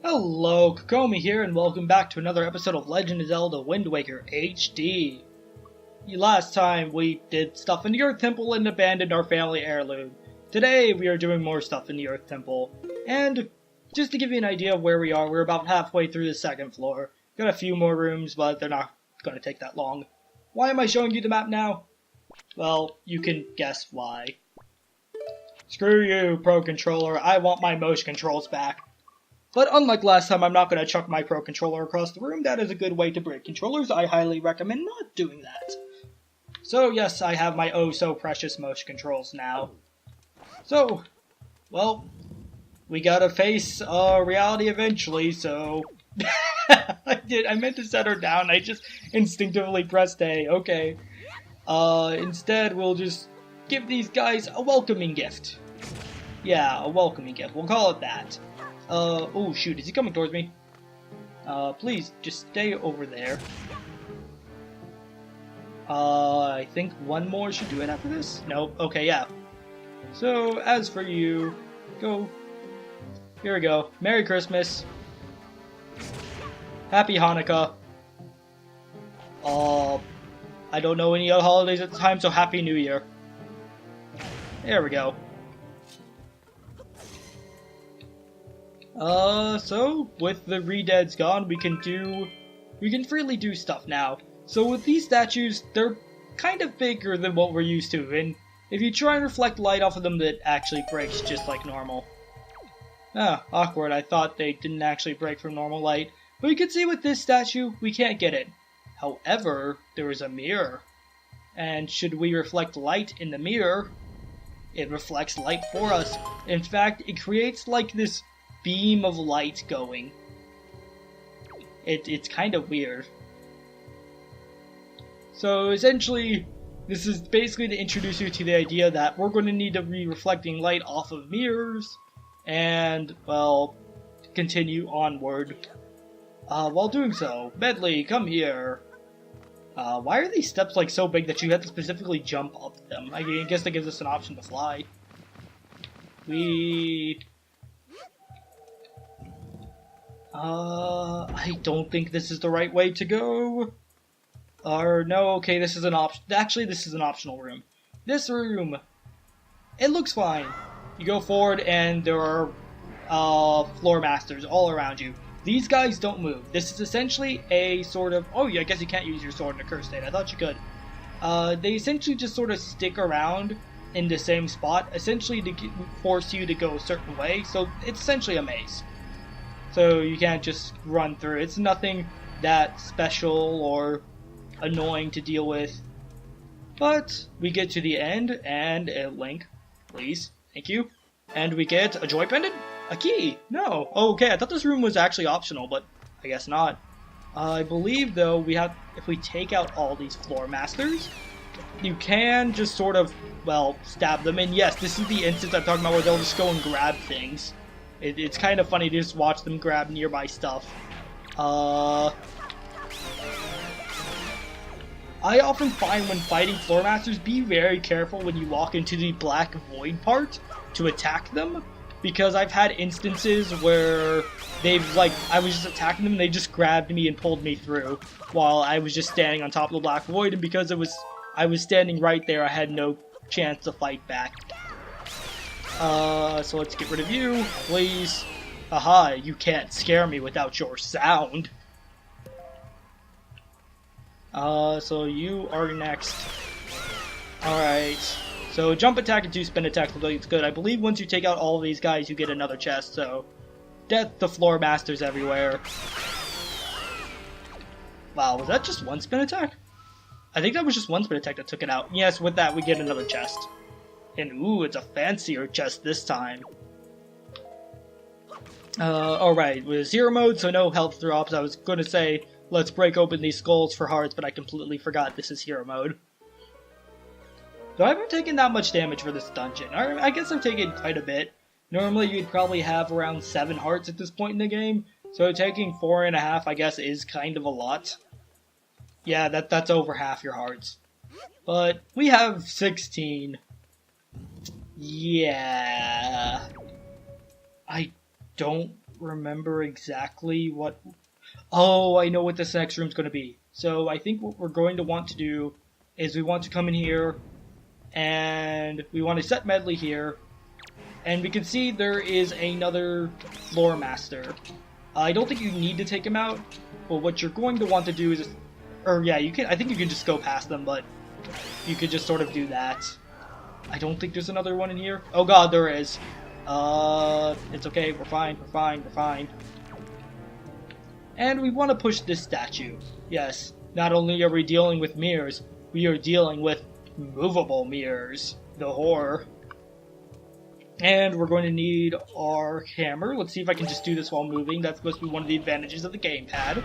Hello, Kukomi here, and welcome back to another episode of Legend of Zelda Wind Waker HD. Last time we did stuff in the Earth Temple and abandoned our family heirloom. Today we are doing more stuff in the Earth Temple, and just to give you an idea of where we are, we're about halfway through the second floor. Got a few more rooms, but they're not going to take that long. Why am I showing you the map now? Well, you can guess why. Screw you, Pro Controller, I want my motion controls back. But unlike last time, I'm not going to chuck my Pro Controller across the room. That is a good way to break controllers. I highly recommend not doing that. So yes, I have my oh-so-precious motion controls now. So, well, we gotta face reality eventually, so... I meant to set her down, I just instinctively pressed A. Okay. Instead, we'll just give these guys a welcoming gift. Yeah, a welcoming gift. We'll call it that. Oh shoot, is he coming towards me? Please, just stay over there. I think one more should do it after this? Nope, okay, yeah. So, as for you, go. Here we go. Merry Christmas. Happy Hanukkah. I don't know any other holidays at the time, so Happy New Year. There we go. So, with the re-deads gone, we can freely do stuff now. So with these statues, they're kind of bigger than what we're used to, and if you try and reflect light off of them, it actually breaks just like normal. Ah, awkward, I thought they didn't actually break from normal light. But you can see with this statue, we can't get it. However, there is a mirror. And should we reflect light in the mirror, it reflects light for us. In fact, it creates like this beam of light going. It's kind of weird. So essentially, this is basically to introduce you to the idea that we're going to need to be reflecting light off of mirrors, and, well, continue onward. While doing so, Medley, come here. Why are these steps like so big that you have to specifically jump up them? I guess that gives us an option to fly. I don't think this is the right way to go. Or, no, okay, this is an option. Actually, this is an optional room. This room, it looks fine. You go forward, and there are, floor masters all around you. These guys don't move. This is essentially a sort of... Oh, yeah, I guess you can't use your sword in a curse state. I thought you could. They essentially just sort of stick around in the same spot, essentially to force you to go a certain way. So, it's essentially a maze. So, you can't just run through. It's nothing that special or annoying to deal with. But we get to the end, and Link, please, thank you. And we get a joy pendant? A key? No. Oh, okay, I thought this room was actually optional, but I guess not. I believe, though, if we take out all these floor masters, you can just sort of, well, stab them. And yes, this is the instance I'm talking about where they'll just go and grab things. It's kind of funny to just watch them grab nearby stuff. I often find when fighting floor masters, be very careful when you walk into the black void part to attack them, because I've had instances where I was just attacking them and they just grabbed me and pulled me through while I was just standing on top of the black void, and because I was standing right there, I had no chance to fight back. So let's get rid of you, please. Aha, you can't scare me without your sound. So you are next. Alright. So jump attack and 2 spin attack it's good. I believe once you take out all of these guys, you get another chest, so... Death to floor masters everywhere. Wow, was that just 1 spin attack? I think that was just 1 spin attack that took it out. Yes, with that we get another chest. And ooh, it's a fancier chest this time. Alright, with 0 mode, so no health drops. I was gonna say, let's break open these skulls for hearts, but I completely forgot this is hero mode. So I haven't taken that much damage for this dungeon. I guess I've taken quite a bit. Normally you'd probably have around 7 hearts at this point in the game, so taking 4.5 I guess is kind of a lot. Yeah, that's over half your hearts. But we have 16. Yeah. I don't remember exactly what... Oh, I know what this next room's going to be. So I think what we're going to want to do is we want to come in here, and we want to set Medley here, and we can see there is another Floor Master. I don't think you need to take him out, but what you're going to want to do is... Or yeah, you can. I think you can just go past them, but you could just sort of do that. I don't think there's another one in here. Oh god, there is. It's okay, we're fine, we're fine, we're fine. And we want to push this statue. Yes, not only are we dealing with mirrors, we are dealing with movable mirrors. The horror. And we're going to need our hammer. Let's see if I can just do this while moving. That's supposed to be one of the advantages of the gamepad.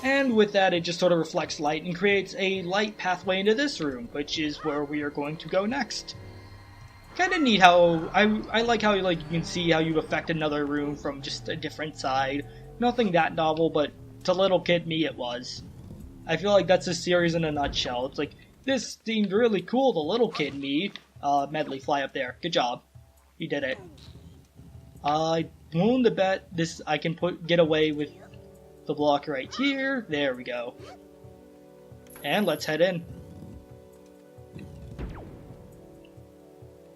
And with that, it just sort of reflects light and creates a light pathway into this room, which is where we are going to go next. Kind of neat how... I like how you can see how you affect another room from just a different side. Nothing that novel, but to little kid me it was. I feel like that's a series in a nutshell. It's like, this seemed really cool to little kid me. Medley, fly up there. Good job. You did it. I willing to bet this I can get away with the block right here. There we go. And let's head in.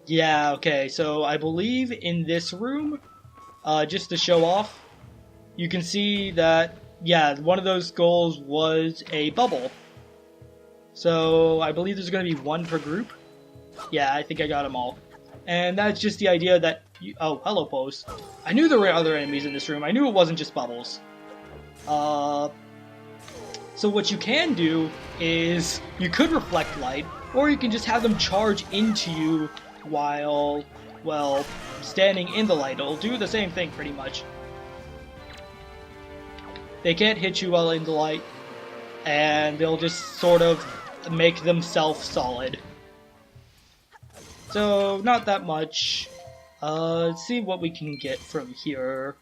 Yeah, okay, so I believe in this room, just to show off, you can see that, yeah, one of those goals was a bubble. So I believe there's going to be one per group. Yeah, I think I got them all. And that's just the idea that oh, hello, Pose. I knew there were other enemies in this room. I knew it wasn't just bubbles. So what you can do is you could reflect light, or you can just have them charge into you while, well, standing in the light. It'll do the same thing pretty much. They can't hit you while in the light, and they'll just sort of make themselves solid. So, not that much. Let's see what we can get from here.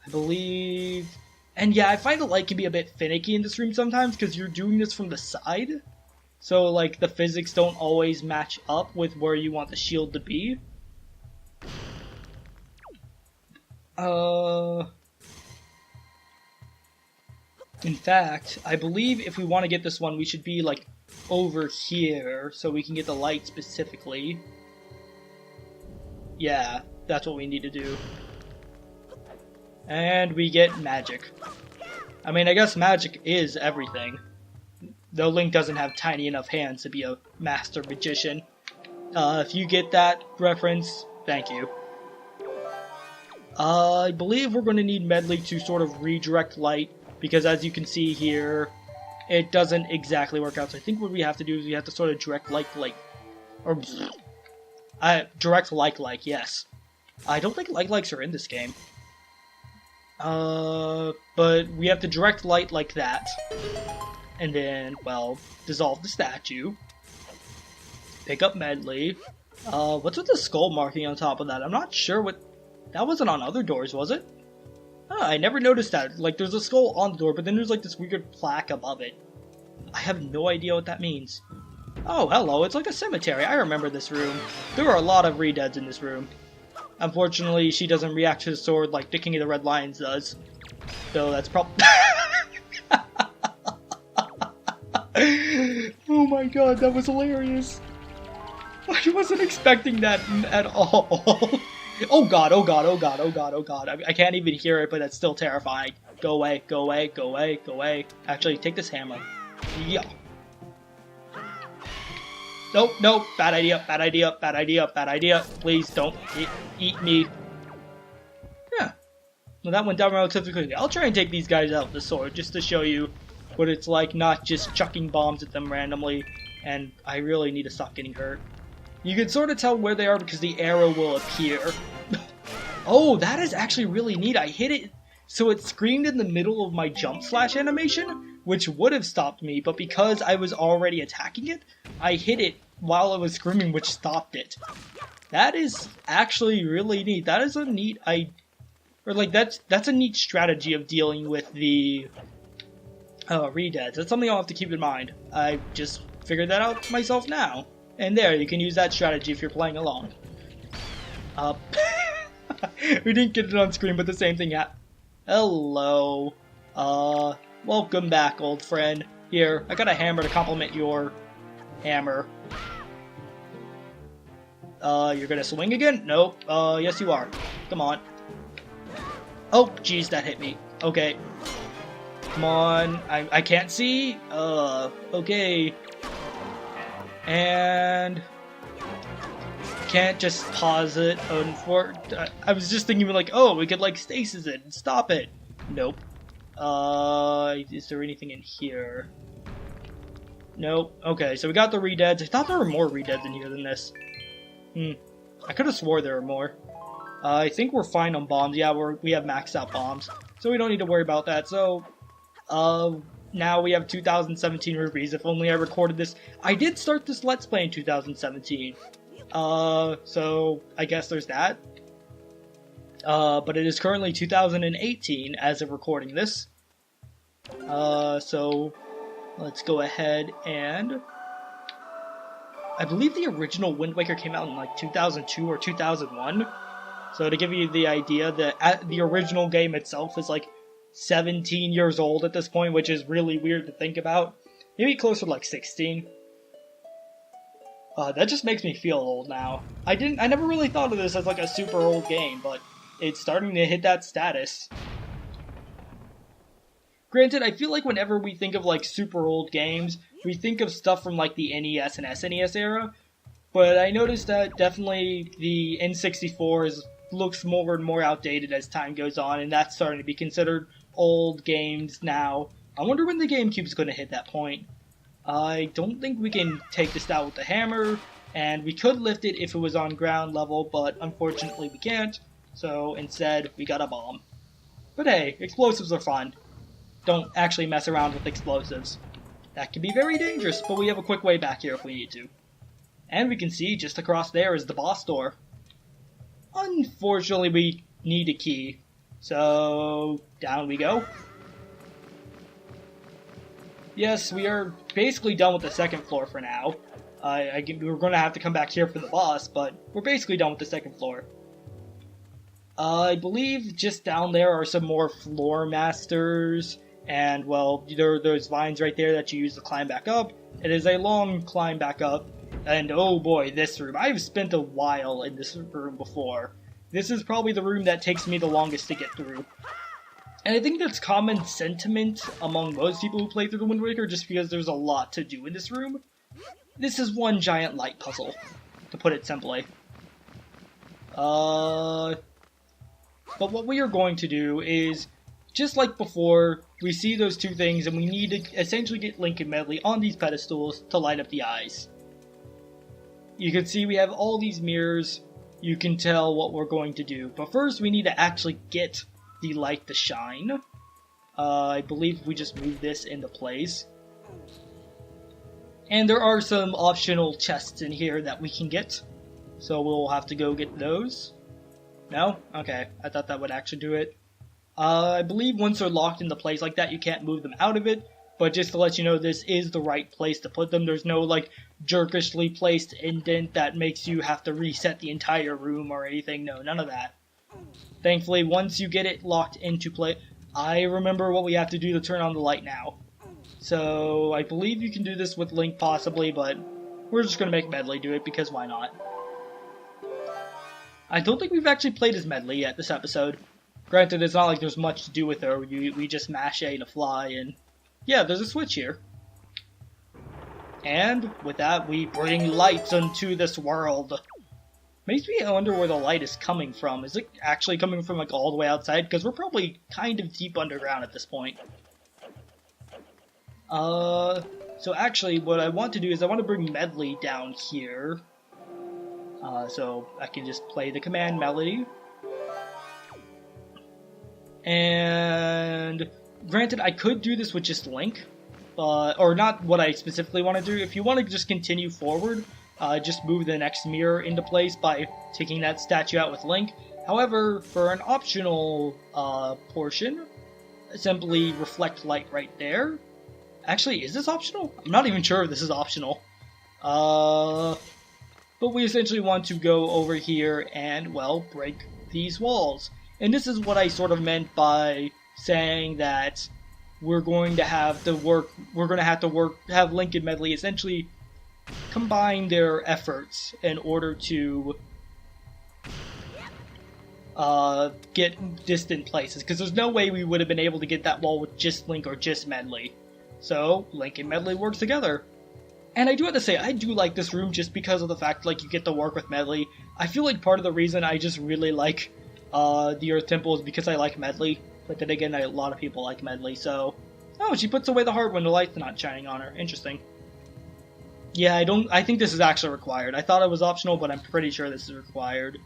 I believe... And yeah, I find the light can be a bit finicky in this room sometimes, because you're doing this from the side. So, like, the physics don't always match up with where you want the shield to be. In fact, I believe if we want to get this one, we should be, like, over here, so we can get the light specifically. Yeah, that's what we need to do. And we get magic. I mean, I guess magic is everything. Though Link doesn't have tiny enough hands to be a master magician. If you get that reference, thank you. I believe we're going to need Medley to sort of redirect light, because as you can see here, it doesn't exactly work out. So I think what we have to do is we have to sort of direct light, or direct like, yes. I don't think likes are in this game. But we have to direct light like that. And then, well, dissolve the statue. Pick up Medley. What's with the skull marking on top of that? I'm not sure what... That wasn't on other doors, was it? Oh, I never noticed that. Like, there's a skull on the door, but then there's like this weird plaque above it. I have no idea what that means. Oh, hello, it's like a cemetery. I remember this room. There are a lot of Redeads in this room. Unfortunately, she doesn't react to the sword like the King of the Red Lions does. So that's probably... Oh my god, that was hilarious. I wasn't expecting that at all. Oh god, oh god, oh god, oh god, oh god. I can't even hear it, but that's still terrifying. Go away, go away, go away, go away. Actually, take this hammer. Yeah. Nope, nope, bad idea, bad idea, bad idea, bad idea. Please don't eat me. Yeah. Well, that went down relatively quickly. I'll try and take these guys out with the sword, just to show you what it's like not just chucking bombs at them randomly. And I really need to stop getting hurt. You can sort of tell where they are because the arrow will appear. Oh, that is actually really neat. I hit it, so it screamed in the middle of my jump slash animation, which would have stopped me, but because I was already attacking it, I hit it while it was screaming, which stopped it. That is actually really neat. That is a neat, that's a neat strategy of dealing with the Redeads. That's something I'll have to keep in mind. I just figured that out myself now. And there, you can use that strategy if you're playing along. We didn't get it on screen, but the same thing happened. Hello. Welcome back, old friend. Here, I got a hammer to complement your hammer. You're gonna swing again? Nope. Yes you are. Come on. Oh, jeez, that hit me. Okay. Come on. I can't see. Okay. And... can't just pause it. I was just thinking like, oh, we could like stasis it and stop it. Nope. Is there anything in here? Nope. Okay, so we got the redeads. I thought there were more redeads in here than this. I could have swore there were more. I think we're fine on bombs. Yeah, we have maxed out bombs, so we don't need to worry about that. So, now we have 2017 rupees. If only I recorded this. I did start this Let's Play in 2017. So I guess there's that. But it is currently 2018 as of recording this. So let's go ahead and... I believe the original Wind Waker came out in like 2002 or 2001. So to give you the idea, the original game itself is like 17 years old at this point, which is really weird to think about. Maybe closer to like 16. That just makes me feel old now. I never really thought of this as like a super old game, but it's starting to hit that status. Granted, I feel like whenever we think of like super old games, we think of stuff from like the NES and SNES era, but I noticed that definitely the N64 looks more and more outdated as time goes on, and that's starting to be considered old games now. I wonder when the GameCube's going to hit that point. I don't think we can take this out with the hammer, and we could lift it if it was on ground level, but unfortunately we can't, so instead we got a bomb. But hey, explosives are fun. Don't actually mess around with explosives. That can be very dangerous, but we have a quick way back here if we need to. And we can see just across there is the boss door. Unfortunately, we need a key. So, down we go. Yes, we are basically done with the second floor for now. We're going to have to come back here for the boss, but we're basically done with the second floor. I believe just down there are some more floor masters. And, well, there are those vines right there that you use to climb back up. It is a long climb back up. And, oh boy, this room. I've spent a while in this room before. This is probably the room that takes me the longest to get through. And I think that's common sentiment among most people who play through the Wind Waker, just because there's a lot to do in this room. This is one giant light puzzle, to put it simply. But what we are going to do is... just like before, we see those two things, and we need to essentially get Link and Medley on these pedestals to light up the eyes. You can see we have all these mirrors. You can tell what we're going to do. But first, we need to actually get the light to shine. I believe we just move this into place. And there are some optional chests in here that we can get. So we'll have to go get those. No? Okay, I thought that would actually do it. I believe once they're locked into place like that, you can't move them out of it. But just to let you know, this is the right place to put them. There's no, like, jerkishly placed indent that makes you have to reset the entire room or anything. No, none of that. Thankfully, once you get it locked into place... I remember what we have to do to turn on the light now. So, I believe you can do this with Link possibly, but we're just going to make Medley do it, because why not? I don't think we've actually played as Medley yet this episode. Granted, it's not like there's much to do with her. We just mash A to fly, and yeah, there's a switch here. And with that, we bring lights into this world. Makes me wonder where the light is coming from. Is it actually coming from like all the way outside? Because we're probably kind of deep underground at this point. So actually, what I want to do is I want to bring Medley down here. So I can just play the command melody. And granted, I could do this with just Link, or not what I specifically want to do. If you want to just continue forward, just move the next mirror into place by taking that statue out with Link. However, for an optional portion, simply reflect light right there. Actually, is this optional? I'm not even sure if this is optional. But we essentially want to go over here and, well, break these walls. And this is what I sort of meant by saying that we're going to have to have Link and Medley essentially combine their efforts in order to get distant places, because there's no way we would have been able to get that wall with just Link or just Medley. So Link and Medley work together. And I do have to say, I do like this room just because of the fact, like, you get to work with Medley. I feel like part of the reason I just really like the Earth Temple is because I like Medley. But then again, a lot of people like Medley, so... Oh, she puts away the heart when the light's not shining on her. Interesting. Yeah, I think this is actually required. I thought it was optional, but I'm pretty sure this is required.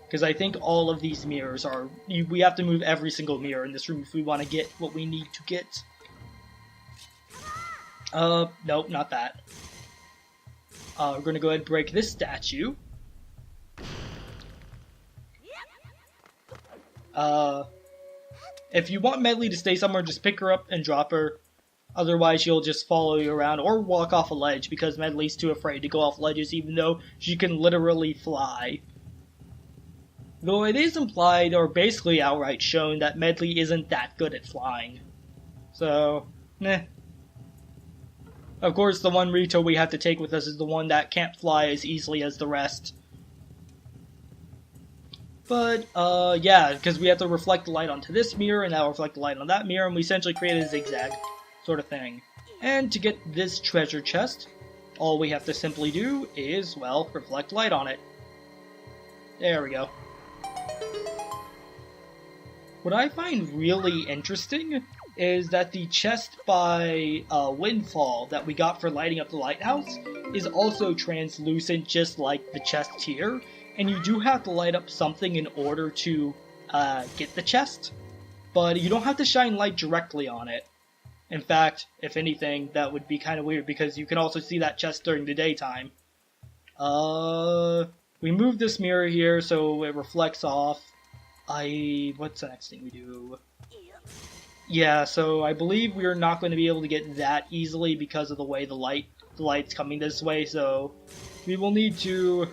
Because I think all of these mirrors are... We have to move every single mirror in this room if we want to get what we need to get. Nope, not that. We're going to go ahead and break this statue. If you want Medley to stay somewhere, just pick her up and drop her. Otherwise, she'll just follow you around or walk off a ledge, because Medley's too afraid to go off ledges, even though she can literally fly. Though it is implied, or basically outright shown, that Medley isn't that good at flying. So, meh. Of course, the one Rito we have to take with us is the one that can't fly as easily as the rest. But, yeah, because we have to reflect the light onto this mirror, and that'll reflect the light on that mirror, and we essentially create a zigzag sort of thing. And to get this treasure chest, all we have to simply do is, well, reflect light on it. There we go. What I find really interesting is that the chest by Windfall that we got for lighting up the lighthouse is also translucent, just like the chest here. And you do have to light up something in order to get the chest, but you don't have to shine light directly on it. In fact, if anything, that would be kind of weird, because you can also see that chest during the daytime. We move this mirror here so it reflects off. What's the next thing we do? Yeah, so I believe we're not going to be able to get that easily because of the way the light's coming this way, so we will need to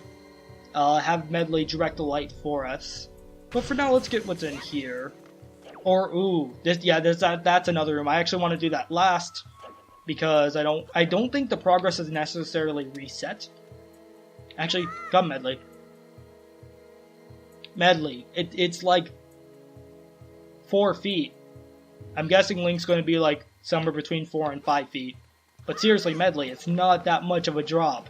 have Medley direct the light for us. But for now, let's get what's in here. Or, ooh, that's another room. I actually want to do that last, because I don't think the progress is necessarily reset. Actually, come, Medley. Medley, it's like 4 feet. I'm guessing Link's going to be like somewhere between 4 and 5 feet. But seriously, Medley, it's not that much of a drop.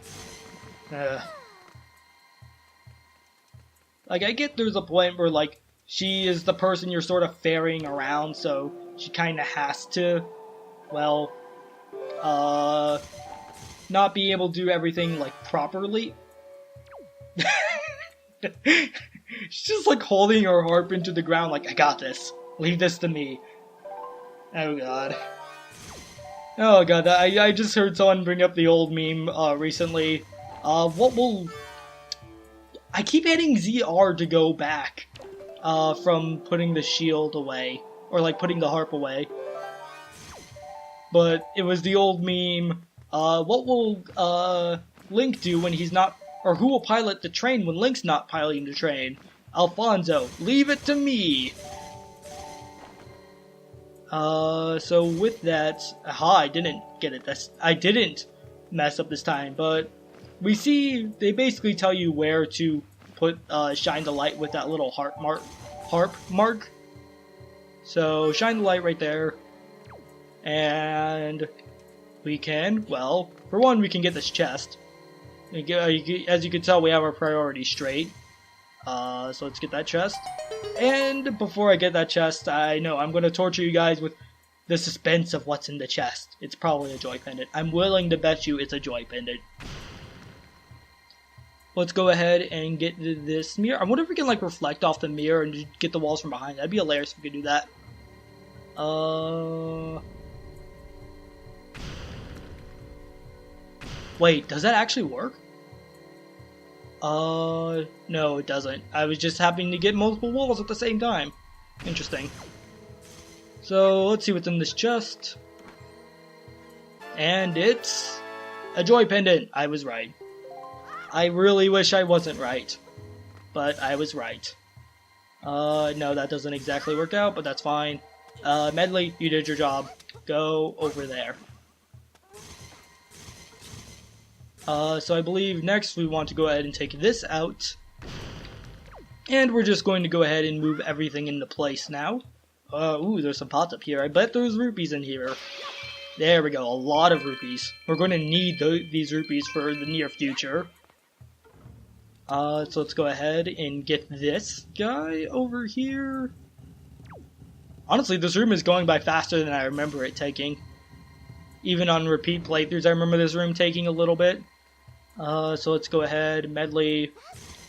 Like, I get there's a point where, like, she is the person you're sort of ferrying around, so she kind of has to, well, not be able to do everything, like, properly. She's just, like, holding her harp into the ground, like, I got this. Leave this to me. Oh, God. Oh, God, I just heard someone bring up the old meme, recently. I keep hitting ZR to go back, from putting the shield away, or like putting the harp away. But it was the old meme, what will, Link do when he's not, or who will pilot the train when Link's not piloting the train? Alfonso, leave it to me! So with that, I didn't get it, I didn't mess up this time, but we see, they basically tell you where to put, shine the light with that little harp mark. So, shine the light right there. And we can, well, for one, we can get this chest. As you can tell, we have our priorities straight. So let's get that chest. And before I get that chest, I know I'm going to torture you guys with the suspense of what's in the chest. It's probably a joy pendant. I'm willing to bet you it's a joy pendant. Let's go ahead and get this mirror. I wonder if we can, like, reflect off the mirror and get the walls from behind. That'd be hilarious if we could do that. Wait, does that actually work? No, it doesn't. I was just happening to get multiple walls at the same time. Interesting. So, let's see what's in this chest. And it's a joy pendant. I was right. I really wish I wasn't right, but I was right. No, that doesn't exactly work out, but that's fine. Medley, you did your job. Go over there. So I believe next we want to go ahead and take this out. And we're just going to go ahead and move everything into place now. Ooh, there's some pots up here. I bet there's rupees in here. There we go, a lot of rupees. We're going to need these rupees for the near future. So let's go ahead and get this guy over here. Honestly, this room is going by faster than I remember it taking. Even on repeat playthroughs, I remember this room taking a little bit. So let's go ahead, Medley.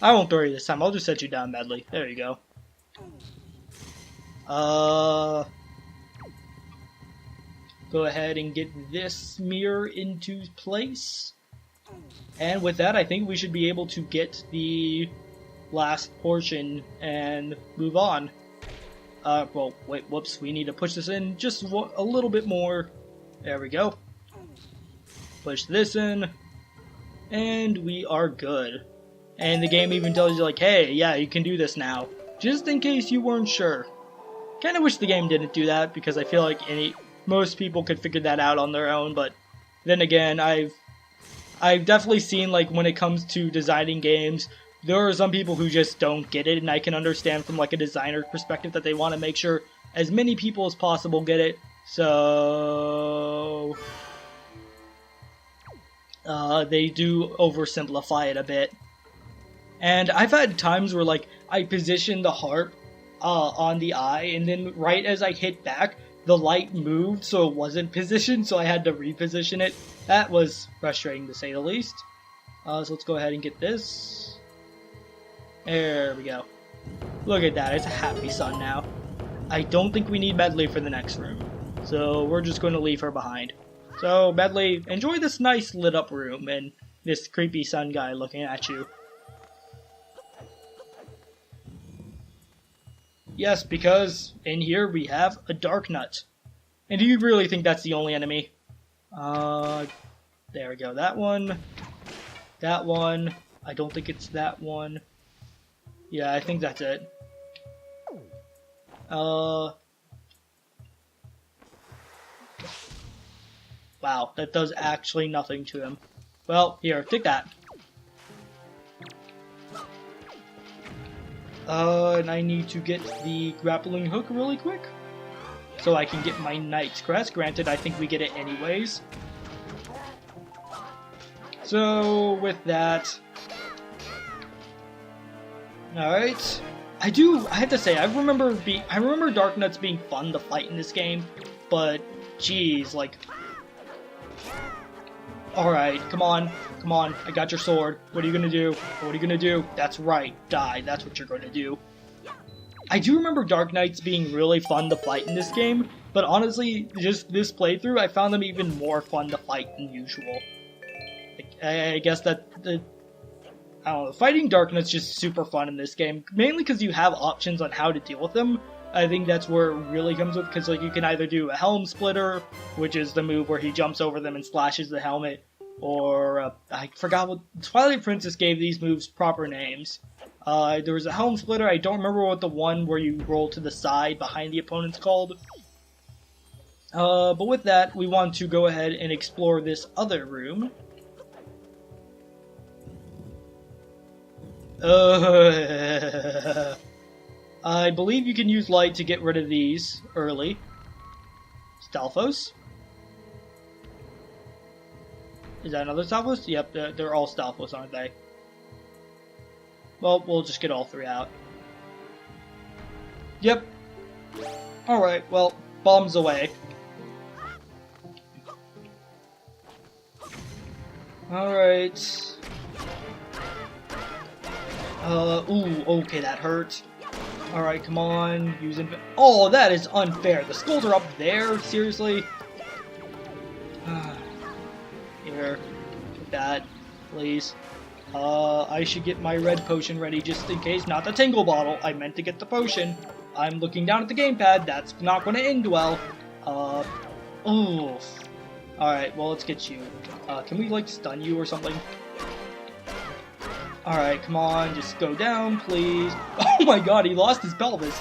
I won't throw you this time, I'll just set you down, Medley. There you go. Go ahead and get this mirror into place. And with that, I think we should be able to get the last portion and move on. Well, wait, whoops, we need to push this in just a little bit more. There we go. Push this in, and we are good. And the game even tells you, like, hey, yeah, you can do this now. Just in case you weren't sure. Kinda wish the game didn't do that, because I feel like most people could figure that out on their own, but then again, I've definitely seen, like, when it comes to designing games, there are some people who just don't get it, and I can understand from, like, a designer perspective that they want to make sure as many people as possible get it, so they do oversimplify it a bit. And I've had times where, like, I position the harp on the eye, and then right as I hit back, the light moved, so it wasn't positioned, so I had to reposition it. That was frustrating, to say the least. So let's go ahead and get this. There we go. Look at that, it's a happy sun now. I don't think we need Medley for the next room, so we're just going to leave her behind. So, Medley, enjoy this nice lit up room, and this creepy sun guy looking at you. Yes, because in here we have a dark nut. And do you really think that's the only enemy? There we go. That one. That one. I don't think it's that one. Yeah, I think that's it. Wow, that does actually nothing to him. Well, here, take that. And I need to get the grappling hook really quick, so I can get my Knight's Crest. Granted, I think we get it anyways. So, with that... Alright. I have to say, I remember Dark Nuts being fun to fight in this game, but, geez, like... Alright, come on, I got your sword. What are you gonna do? What are you gonna do? That's right, die, that's what you're gonna do. I do remember Dark Knights being really fun to fight in this game, but honestly, just this playthrough, I found them even more fun to fight than usual. I guess that, I don't know, fighting Dark Knight's just super fun in this game, mainly because you have options on how to deal with them. I think that's where it really comes with, because like you can either do a Helm Splitter, which is the move where he jumps over them and slashes the helmet, or I forgot what Twilight Princess gave these moves proper names. There was a Helm Splitter. I don't remember what the one where you roll to the side behind the opponent's called. But with that, we want to go ahead and explore this other room. I believe you can use light to get rid of these early. Stalfos? Is that another Stalfos? Yep, they're all Stalfos, aren't they? Well, we'll just get all three out. Yep. Alright, well, bombs away. Alright. Ooh, okay, that hurt. Alright, come on, oh, that is unfair. The skulls are up there, seriously? Here, take that, please. I should get my red potion ready just in case. Not the tingle bottle, I meant to get the potion. I'm looking down at the gamepad, that's not going to end well. Oof. Alright, well, let's get you. Can we, like, stun you or something? Alright, come on, just go down, please. Oh my god, he lost his pelvis.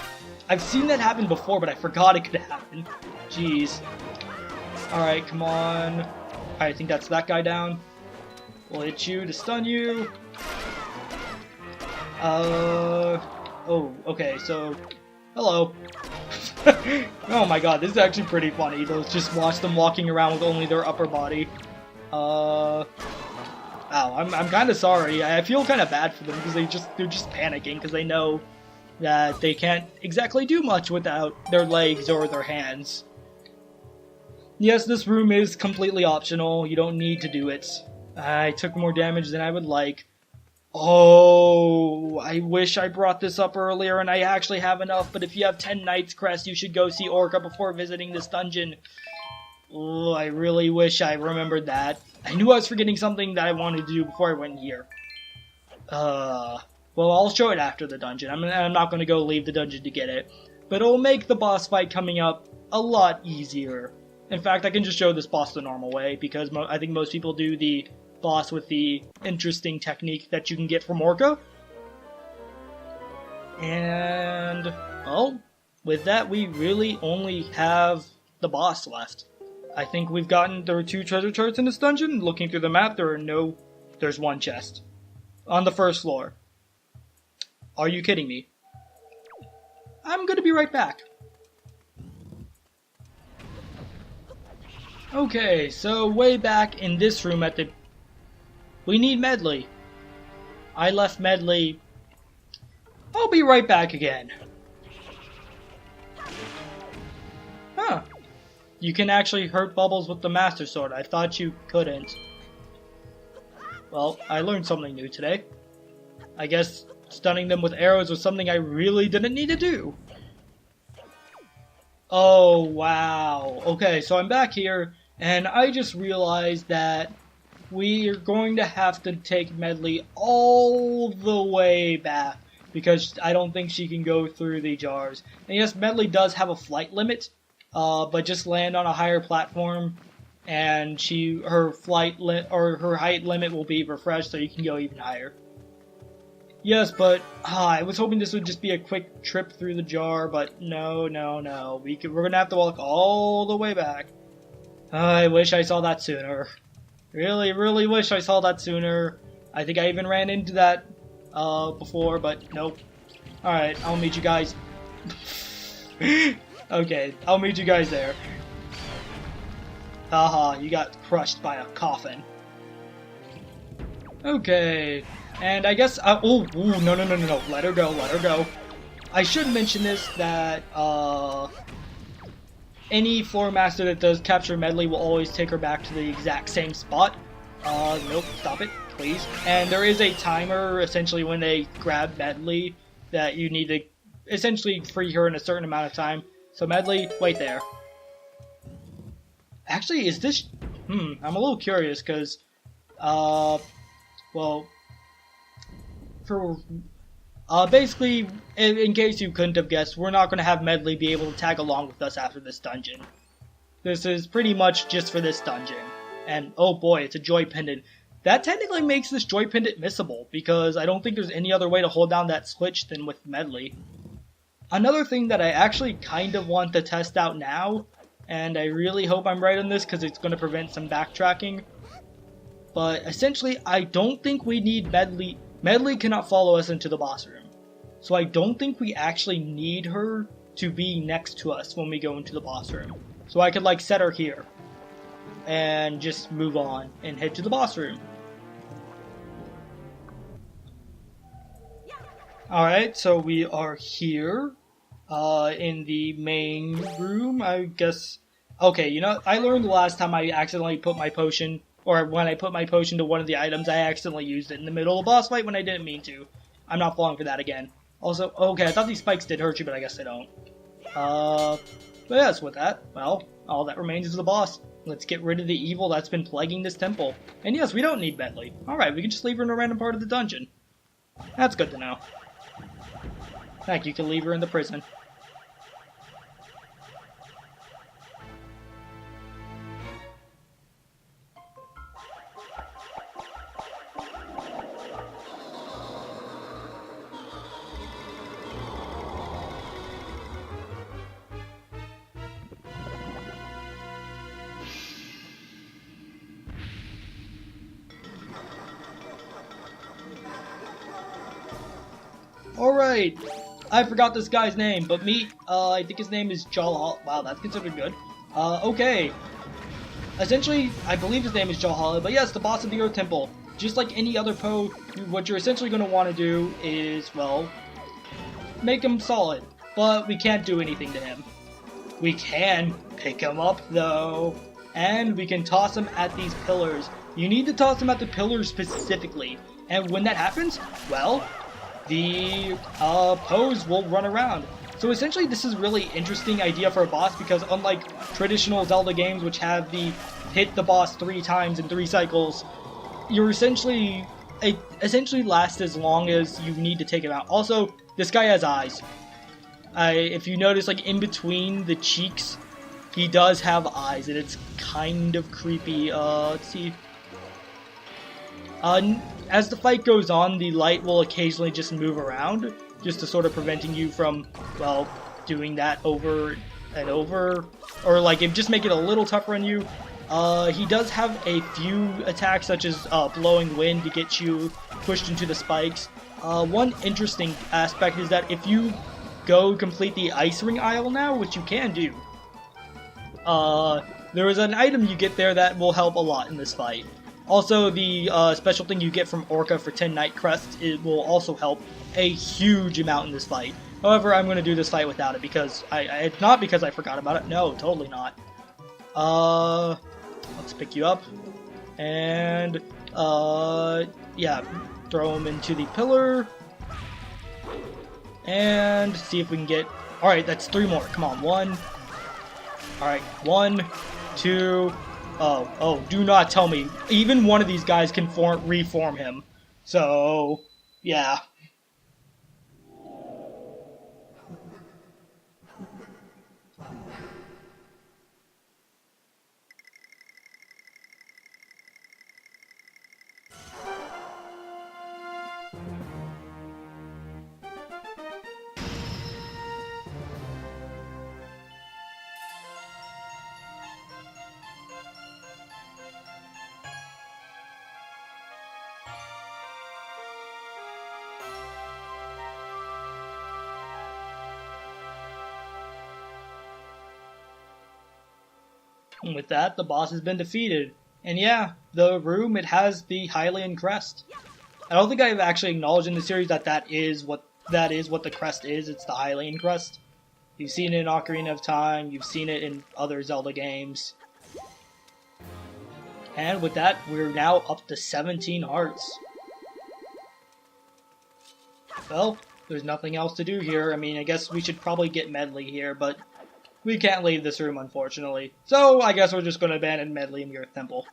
I've seen that happen before, but I forgot it could happen. Jeez. Alright, come on. I think that's that guy down. We'll hit you to stun you. Oh, okay, so... Hello. Oh my god, this is actually pretty funny. Just watch them walking around with only their upper body. Ow, I'm kind of sorry. I feel kind of bad for them because they're just panicking because they know that they can't exactly do much without their legs or their hands. Yes, this room is completely optional. You don't need to do it. I took more damage than I would like. Oh, I wish I brought this up earlier and I actually have enough, but if you have 10 Knight's Crest, you should go see Orca before visiting this dungeon. Oh, I really wish I remembered that. I knew I was forgetting something that I wanted to do before I went here. Well, I'll show it after the dungeon. I'm not going to go leave the dungeon to get it. But it'll make the boss fight coming up a lot easier. In fact, I can just show this boss the normal way, because I think most people do the boss with the interesting technique that you can get from Orca. And, well, with that, we really only have the boss left. I think there are 2 treasure charts in this dungeon. Looking through the map, there's 1 chest. On the 1st floor. Are you kidding me? I'm gonna be right back. Okay, so way back in this room we need Medley. I left Medley. I'll be right back again. Huh. You can actually hurt bubbles with the Master Sword. I thought you couldn't. Well, I learned something new today. I guess stunning them with arrows was something I really didn't need to do. Oh, wow. Okay, so I'm back here, and I just realized that we are going to have to take Medley all the way back, because I don't think she can go through the jars. And yes, Medley does have a flight limit, but just land on a higher platform, and her height limit will be refreshed, so you can go even higher. Yes, but I was hoping this would just be a quick trip through the jar, but no. We're gonna have to walk all the way back. I wish I saw that sooner. Really wish I saw that sooner. I think I even ran into that before, but nope. Alright, I'll meet you guys. Okay, I'll meet you guys there. Haha, you got crushed by a coffin. Okay, and I guess, no, let her go. I should mention this, that, any floor master that does capture Medley will always take her back to the exact same spot. Nope, stop it, please. And there is a timer, essentially, when they grab Medley, that you need to essentially free her in a certain amount of time. So Medley, wait there. Actually, is this... I'm a little curious, because, well... basically, in case you couldn't have guessed, we're not going to have Medley be able to tag along with us after this dungeon. This is pretty much just for this dungeon. And, oh boy, it's a joy pendant. That technically makes this joy pendant missable, because I don't think there's any other way to hold down that switch than with Medley. Another thing that I actually kind of want to test out now, and I really hope I'm right on this because it's going to prevent some backtracking, but essentially, I don't think we need Medley. Medley cannot follow us into the boss room. So I don't think we actually need her to be next to us when we go into the boss room. So I could like set her here and just move on and head to the boss room. Alright, so we are here in the main room, I guess. Okay, you know, I learned the last time I accidentally put my potion, or when I put my potion to one of the items, I accidentally used it in the middle of a boss fight when I didn't mean to. I'm not falling for that again. Also, okay, I thought these spikes did hurt you, but I guess they don't. But yes, with that, well, all that remains is the boss. Let's get rid of the evil that's been plaguing this temple. And yes, we don't need Medley. Alright, we can just leave her in a random part of the dungeon. That's good to know. Heck, you can leave her in the prison. right! I forgot this guy's name, but meet, I think his name is Jalhal. Wow, that's considered good. Okay. Essentially, I believe his name is Jalhal, but yes, the boss of the Earth Temple. Just like any other Poe, what you're essentially going to want to do is, well, make him solid. But we can't do anything to him. We can pick him up, though. And we can toss him at these pillars. You need to toss him at the pillars specifically. And when that happens, well, the Poes will run around. So essentially this is a really interesting idea for a boss because unlike traditional Zelda games which have the hit the boss 3 times in 3 cycles, you're essentially, it essentially lasts as long as you need to take him out. Also, this guy has eyes. If you notice, like in between the cheeks, he does have eyes and it's kind of creepy. Let's see. As the fight goes on, the light will occasionally just move around, just to sort of preventing you from, well, doing that over and over, or like just make it a little tougher on you. He does have a few attacks, such as blowing wind to get you pushed into the spikes. One interesting aspect is that if you go complete the Ice Ring Isle now, which you can do, there is an item you get there that will help a lot in this fight. Also, the special thing you get from Orca for 10 Night Crests, it will also help a huge amount in this fight. However, I'm going to do this fight without it because it's not because I forgot about it. No, totally not. Let's pick you up. And, yeah, throw him into the pillar. And see if we can get... Alright, that's 3 more. Come on, 1. Alright, 1, 2... Oh, do not tell me. Even one of these guys can reform him. So, yeah. And with that, the boss has been defeated. And yeah, the room, it has the Hylian crest. I don't think I've actually acknowledged in the series that that is what the crest is. It's the Hylian crest. You've seen it in Ocarina of Time, you've seen it in other Zelda games. And with that, we're now up to 17 hearts. Well, there's nothing else to do here. I mean, I guess we should probably get Medley here, but we can't leave this room, unfortunately. So, I guess we're just going to abandon Medley in the Earth Temple.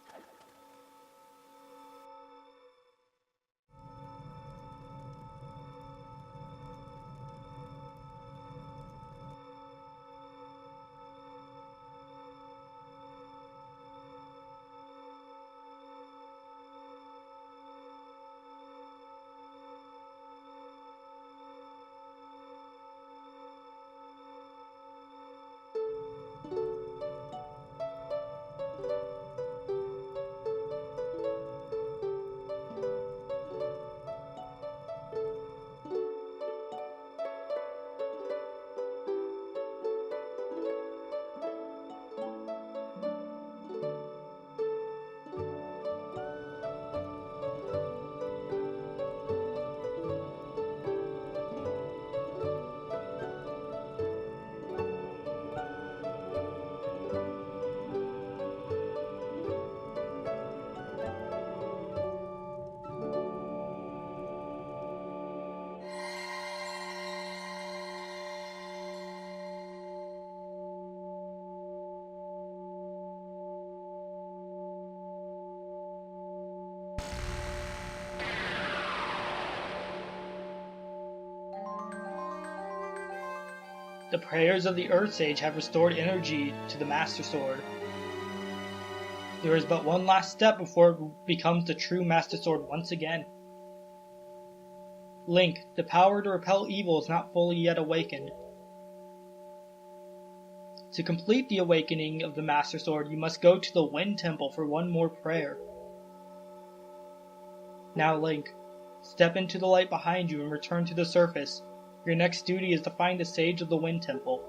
The prayers of the Earth Sage have restored energy to the Master Sword. There is but one last step before it becomes the true Master Sword once again. Link, the power to repel evil is not fully yet awakened. To complete the awakening of the Master Sword, you must go to the Wind Temple for one more prayer. Now Link, step into the light behind you and return to the surface. Your next duty is to find the Sage of the Wind Temple.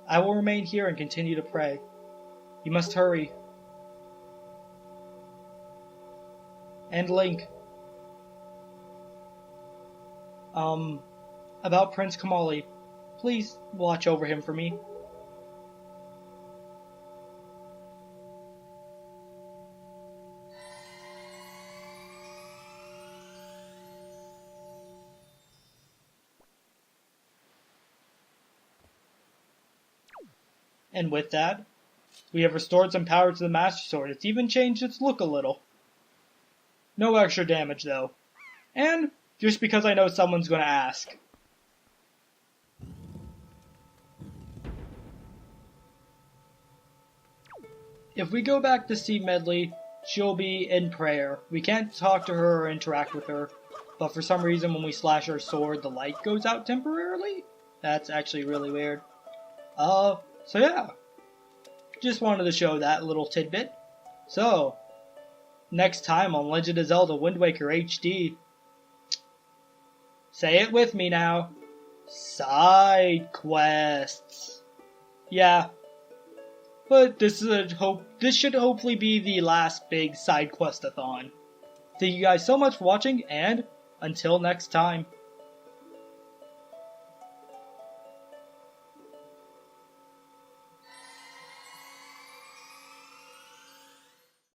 I will remain here and continue to pray. You must hurry. And Link. About Prince Kamali. Please watch over him for me. And with that, we have restored some power to the Master Sword. It's even changed its look a little. No extra damage though. And just because I know someone's gonna ask. If we go back to see Medley, she'll be in prayer. We can't talk to her or interact with her, but for some reason when we slash our sword, the light goes out temporarily? That's actually really weird. So yeah. Just wanted to show that little tidbit. So, next time on Legend of Zelda Wind Waker HD. Say it with me now. Side quests. Yeah. But this should hopefully be the last big side quest-a-thon. Thank you guys so much for watching, and until next time.